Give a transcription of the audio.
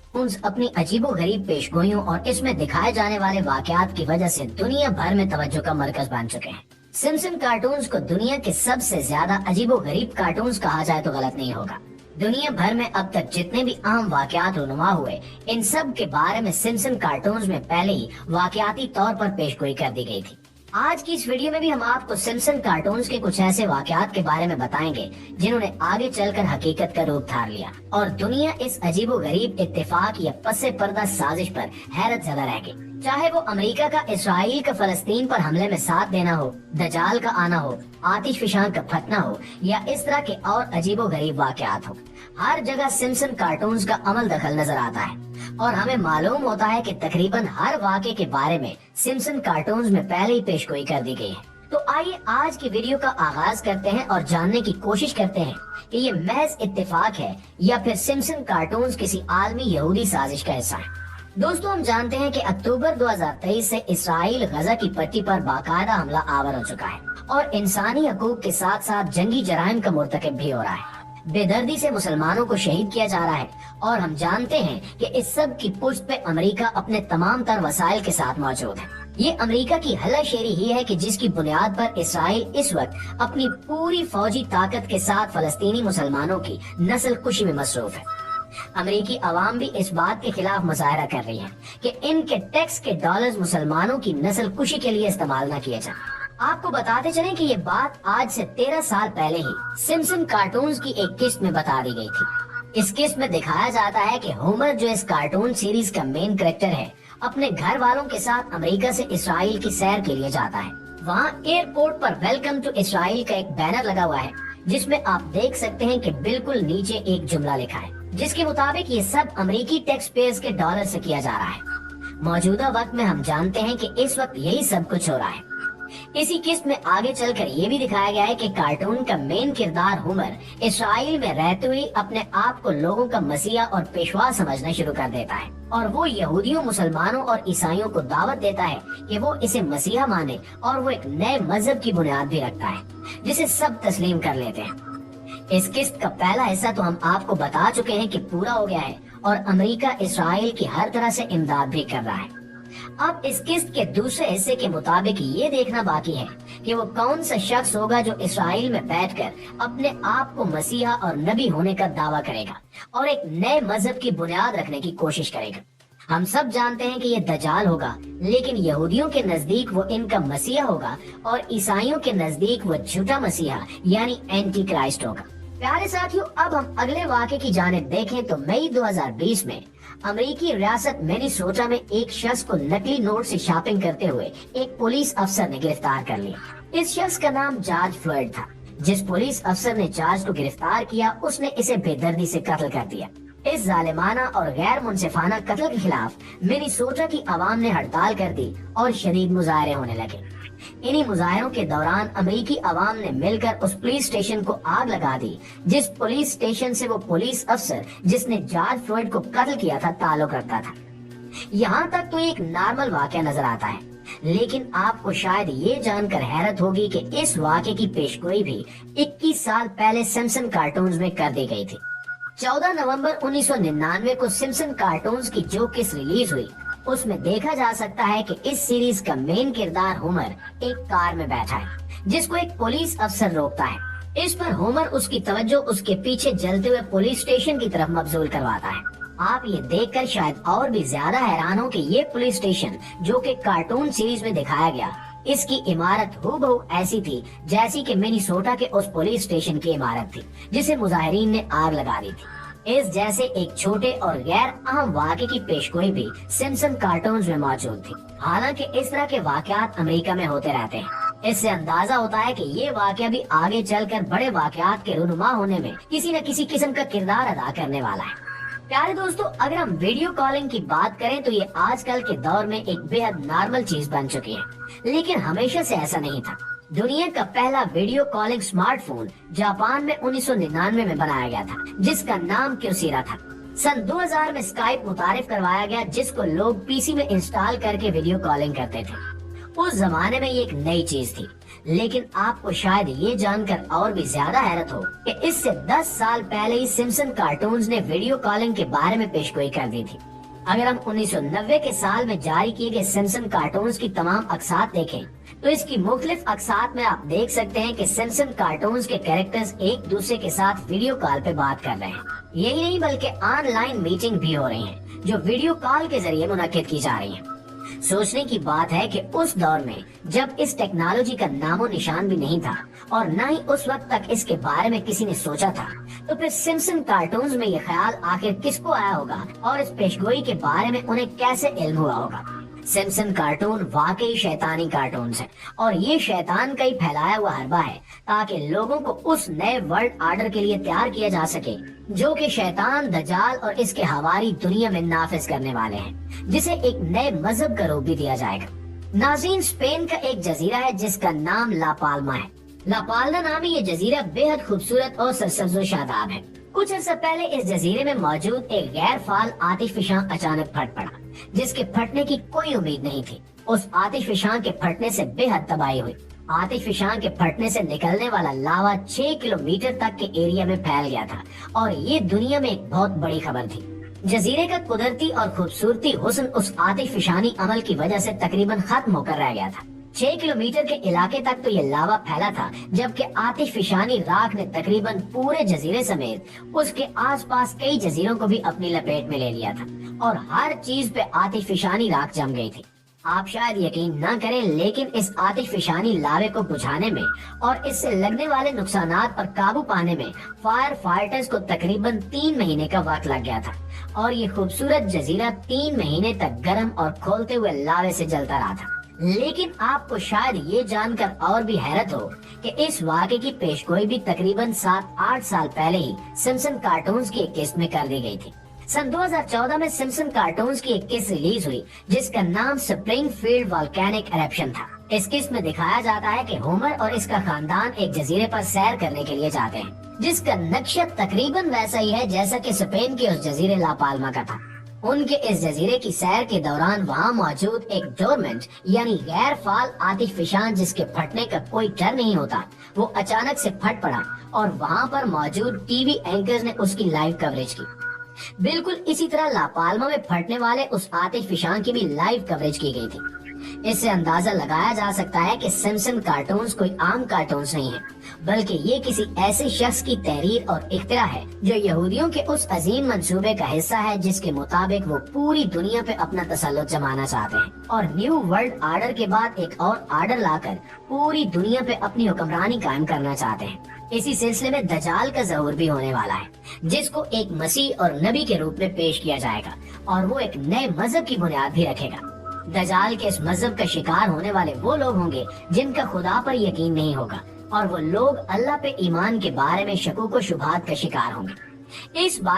अपनी अजीबो गरीब पेशगोइयों और इसमें दिखाए जाने वाले वाकयात की वजह से दुनिया भर में तवज्जो का मरकज बन चुके हैं। सिम्पसन कार्टून्स को दुनिया के सबसे ज्यादा अजीबो गरीब कार्टून्स कहा जाए तो गलत नहीं होगा। दुनिया भर में अब तक जितने भी अहम वाकयात रुनुमा हुए, इन सब के बारे में सिम्पसन कार्टून्स में पहले ही वाकयाती तौर पर पेशगोई कर दी गई थी। आज की इस वीडियो में भी हम आपको सिम्पसन कार्टून्स के कुछ ऐसे वाकयात के बारे में बताएंगे जिन्होंने आगे चलकर हकीकत का रूप धार लिया और दुनिया इस अजीबो गरीब इत्तेफाक या पसे पर्दा साजिश पर हैरत ज़दा रह गई। चाहे वो अमेरिका का इसराइल का फलस्तीन पर हमले में साथ देना हो, दजाल का आना हो, आतिशफशान का फटना हो या इस तरह के और अजीबो गरीब वाकयात हो, हर जगह सिम्पसन कार्टून्स का अमल दखल नजर आता है और हमें मालूम होता है कि तकरीबन हर वाक़े के बारे में सिम्पसन कार्टून्स में पहले ही पेशगोई कर दी गई है। तो आइए आज की वीडियो का आगाज करते हैं और जानने की कोशिश करते हैं कि ये महज इत्तेफाक है या फिर सिम्पसन कार्टून्स किसी आलमी यहूदी साजिश का हिस्सा है। दोस्तों, हम जानते हैं कि अक्टूबर 2023 से इसराइल गजा की पट्टी पर बाकायदा हमला आवर हो चुका है और इंसानी हकूक के साथ साथ जंगी जराइम का मुर्तकब भी हो रहा है। बेदर्दी से मुसलमानों को शहीद किया जा रहा है और हम जानते हैं कि इस सब की पुष्ट पे अमेरिका अपने तमाम तर वसाइल के साथ मौजूद है। ये अमेरिका की हल्लाशेरी ही है कि जिसकी बुनियाद पर इसराइल इस वक्त अपनी पूरी फौजी ताकत के साथ फलस्तीनी मुसलमानों की नस्ल कुशी में मसरूफ है। अमेरिकी अवाम भी इस बात के खिलाफ मुजाहरा कर रही है कि इनके टैक्स के डॉलर्स मुसलमानों की नस्ल कुशी के लिए इस्तेमाल न किए जाएं। आपको बताते चलें कि ये बात आज से 13 साल पहले ही सिम्पसन कार्टून्स की एक किस्त में बता दी गई थी। इस किस्त में दिखाया जाता है कि होमर, जो इस कार्टून सीरीज का मेन कैरेक्टर है, अपने घर वालों के साथ अमेरिका से इसराइल की सैर के लिए जाता है। वहाँ एयरपोर्ट पर वेलकम टू इसराइल का एक बैनर लगा हुआ है जिसमें आप देख सकते हैं कि बिल्कुल नीचे एक जुमला लिखा है जिसके मुताबिक ये सब अमेरिकी टैक्स पेयर्स के डॉलर से किया जा रहा है। मौजूदा वक्त में हम जानते हैं कि इस वक्त यही सब कुछ हो रहा है। इसी किस्त में आगे चलकर ये भी दिखाया गया है कि कार्टून का मेन किरदार होमर इसराइल में रहते हुए अपने आप को लोगों का मसीहा और पेशवा समझना शुरू कर देता है और वो यहूदियों, मुसलमानों और ईसाइयों को दावत देता है कि वो इसे मसीहा माने और वो एक नए मजहब की बुनियाद भी रखता है जिसे सब तस्लीम कर लेते हैं। इस किस्त का पहला हिस्सा तो हम आपको बता चुके हैं कि पूरा हो गया है और अमेरिका इसराइल की हर तरह से इमदाद भी कर रहा है। अब इस किस्त के दूसरे हिस्से के मुताबिक ये देखना बाकी है कि वो कौन सा शख्स होगा जो इसराइल में बैठकर अपने आप को मसीहा और नबी होने का दावा करेगा और एक नए मजहब की बुनियाद रखने की कोशिश करेगा। हम सब जानते हैं कि ये दजाल होगा, लेकिन यहूदियों के नजदीक वो इनका मसीहा होगा और ईसाइयों के नजदीक वो झूठा मसीहा यानी एंटी क्राइस्ट होगा। प्यारे साथियों, अब हम अगले वाक़े की जानिब देखें तो मई 2020 में अमेरिकी रियासत मिनेसोटा में एक शख्स को नकली नोट से शॉपिंग करते हुए एक पुलिस अफसर ने गिरफ्तार कर लिया। इस शख्स का नाम जॉर्ज फ्लॉयड था। जिस पुलिस अफसर ने जॉर्ज को गिरफ्तार किया उसने इसे बेदर्दी से कत्ल कर दिया। इस जालिमाना और गैर मुनसिफाना कत्ल के खिलाफ मिनेसोटा की आवाम ने हड़ताल कर दी और शदीद मुजाहरे होने लगे। इन्हीं मुजाहरों के दौरान अमेरिकी अवाम ने मिलकर उस पुलिस स्टेशन को आग लगा दी जिस पुलिस स्टेशन से वो पुलिस अफसर जिसने जॉर्ज फ्लॉयड को कत्ल किया था ताल्लुक रखता था। यहाँ तक तो एक नॉर्मल वाक़या नजर आता है, लेकिन आपको शायद ये जानकर हैरत होगी कि इस वाक़े की पेशगोई भी 21 साल पहले सिम्पसन कार्टून्स में कर दी गई थी। 14 नवंबर 1999 को सिम्पसन कार्टून्स की जो किस्त रिलीज हुई उसमें देखा जा सकता है कि इस सीरीज का मेन किरदार होमर एक कार में बैठा है जिसको एक पुलिस अफसर रोकता है। इस पर होमर उसकी तवज्जो उसके पीछे जलते हुए पुलिस स्टेशन की तरफ मबजूल करवाता है। आप ये देखकर शायद और भी ज्यादा हैरान हो कि ये पुलिस स्टेशन जो कि कार्टून सीरीज में दिखाया गया, इसकी इमारत हूबहू ऐसी थी जैसी कि मिनेसोटा के उस पुलिस स्टेशन की इमारत थी जिसे मुजाहिरीन ने आग लगा दी थी। इस जैसे एक छोटे और गैर अहम वाक़े की पेशगोई भी सिम्पसन कार्टून्स में मौजूद थी। हालांकि इस तरह के वाक़यात अमेरिका में होते रहते हैं। इससे अंदाजा होता है कि ये वाक़या भी आगे चलकर बड़े वाक़यात के रुनुमा होने में किसी न किसी किस्म का किरदार अदा करने वाला है। प्यारे दोस्तों, अगर हम वीडियो कॉलिंग की बात करें तो ये आजकल के दौर में एक बेहद नॉर्मल चीज बन चुकी है, लेकिन हमेशा से ऐसा नहीं था। दुनिया का पहला वीडियो कॉलिंग स्मार्टफोन जापान में 1999 में बनाया गया था जिसका नाम क्यूसीरा था। सन 2000 में स्काइप मुतारिफ करवाया गया जिसको लोग पीसी में इंस्टॉल करके वीडियो कॉलिंग करते थे। اس زمانے میں یہ ایک نئی چیز تھی، لیکن آپ کو شاید یہ جان کر اور بھی زیادہ حیرت ہو کہ اس سے 10 سال پہلے ہی سمپسن کارٹونز نے ویڈیو کالنگ کے بارے میں پیشگوئی کر دی تھی۔ اگر ہم 1990 کے سال میں جاری کیے گئے سمپسن کارٹونز کی تمام اقساط دیکھیں تو اس کی مختلف اقساط میں آپ دیکھ سکتے ہیں کہ سمپسن کارٹونز کے کیریکٹرز ایک دوسرے کے ساتھ ویڈیو کال پہ بات کر رہے ہیں۔ یہی نہیں بلکہ آن لائن میٹنگ بھی ہو رہی ہیں جو ویڈیو کال کے ذریعے منعقد کی جا رہی ہیں۔ سوچنے کی بات ہے کہ اس دور میں جب اس ٹیکنالوجی کا نام و نشان بھی نہیں تھا اور نہ ہی اس وقت تک اس کے بارے میں کسی نے سوچا تھا، تو پھر سمپسن کارٹونز میں یہ خیال آخر کس کو آیا ہوگا اور اس پیشگوئی کے بارے میں انہیں کیسے علم ہوا ہوگا؟ سمپسن کارٹون واقعی شیطانی کارٹونز ہیں اور یہ شیطان کا ہی پھیلایا ہوا حربہ ہے تاکہ لوگوں کو اس نئے ورلڈ آرڈر کے لیے تیار کیا جا سکے جو کہ شیطان، دجال اور اس کے حواری دنیا میں نافذ کرنے والے ہیں، جسے ایک نئے مذہب کا روپ بھی دیا جائے گا۔ ناظرین، اسپین کا ایک جزیرہ ہے جس کا نام لا پالما ہے۔ لا پالما نامی یہ جزیرہ بے حد خوبصورت اور سرسبز و شاداب ہے۔ کچھ عرصہ پہلے اس جزیرے میں موجود ایک غیر فعال آتش فشاں اچانک پھٹ پڑا، جس کے پھٹنے کی کوئی امید نہیں تھی۔ اس آتش فشاں کے پھٹنے سے بے حد تباہی ہوئی۔ آتش فشاں کے پھٹنے سے نکلنے والا لاوا 6 کلومیٹر تک کے ایریا میں پھیل گیا تھا اور یہ دنیا میں ایک بہت بڑی خبر تھی۔ جزیرے کا قدرتی اور خوبصورتی حسن اس آتش فشانی عمل کی وجہ سے تقریباً ختم ہو کر رہ گیا تھا۔ 6 کلومیٹر کے علاقے تک تو یہ لاوا پھیلا تھا، جبکہ آتش فشانی راکھ نے تقریباً پورے جزیرے سمیت اس کے آس پاس کئی جزیروں کو بھی اپنی لپیٹ میں لے لیا تھا اور ہر چیز پہ آتش فشانی راکھ جم گئی تھی۔ آپ شاید یقین نہ کریں، لیکن اس آتش فشانی لاوے کو بجھانے میں اور اس سے لگنے والے نقصانات پر قابو پانے میں فائر فائٹرز کو تقریباً 3 مہینے کا وقت لگ گیا تھا اور یہ خوبصورت جزیرہ 3 مہینے تک گرم اور کھولتے ہوئے لاوے سے جلتا رہا تھا۔ لیکن آپ کو شاید یہ جان کر اور بھی حیرت ہو کہ اس واقعے کی پیشگوئی بھی تقریباً 7-8 سال پہلے ہی سمپسن کارٹونز کی ایک قسط میں کر دی گئی تھی۔ سن 2014 میں سمپسن کارٹونز کی ایک قسط ریلیز ہوئی جس کا نام سپرنگ فیلڈ والکینک ایرپشن تھا۔ اس قسط میں دکھایا جاتا ہے کہ ہومر اور اس کا خاندان ایک جزیرے پر سیر کرنے کے لیے جاتے ہیں جس کا نقشہ تقریباً ویسا ہی ہے جیسا کہ اسپین کے اس جزیرے لا پالما کا تھا۔ ان کے اس جزیرے کی سیر کے دوران وہاں موجود ایک ڈورمنٹ یعنی غیر فعال آتش فشاں جس کے پھٹنے کا کوئی ڈر نہیں ہوتا، وہ اچانک سے پھٹ پڑا اور وہاں پر موجود ٹی وی اینکرز نے اس کی لائیو کوریج کی۔ بالکل اسی طرح لا پالما میں پھٹنے والے اس آتش فشاں کی بھی لائیو کوریج کی گئی تھی۔ اس سے اندازہ لگایا جا سکتا ہے کہ سمپسن کارٹونز کوئی عام کارٹونز نہیں ہیں، بلکہ یہ کسی ایسے شخص کی تحریر اور اختراع ہے جو یہودیوں کے اس عظیم منصوبے کا حصہ ہے جس کے مطابق وہ پوری دنیا پہ اپنا تسلط جمانا چاہتے ہیں اور نیو ورلڈ آرڈر کے بعد ایک اور آرڈر لا کر پوری دنیا پہ اپنی حکمرانی قائم کرنا چاہتے ہیں۔ اسی سلسلے میں دجال کا ظہور بھی ہونے والا ہے جس کو ایک مسیح اور نبی کے روپ میں پیش کیا جائے گا اور وہ ایک نئے مذہب کی بنیاد بھی رکھے گا۔ دجال کے اس مذہب کا شکار ہونے والے وہ لوگ ہوں گے جن کا خدا پر یقین نہیں ہوگا اور وہ لوگ اللہ پہ ایمان کے بارے میں شکوک و شبہات کا شکار ہوں گے۔ اس بات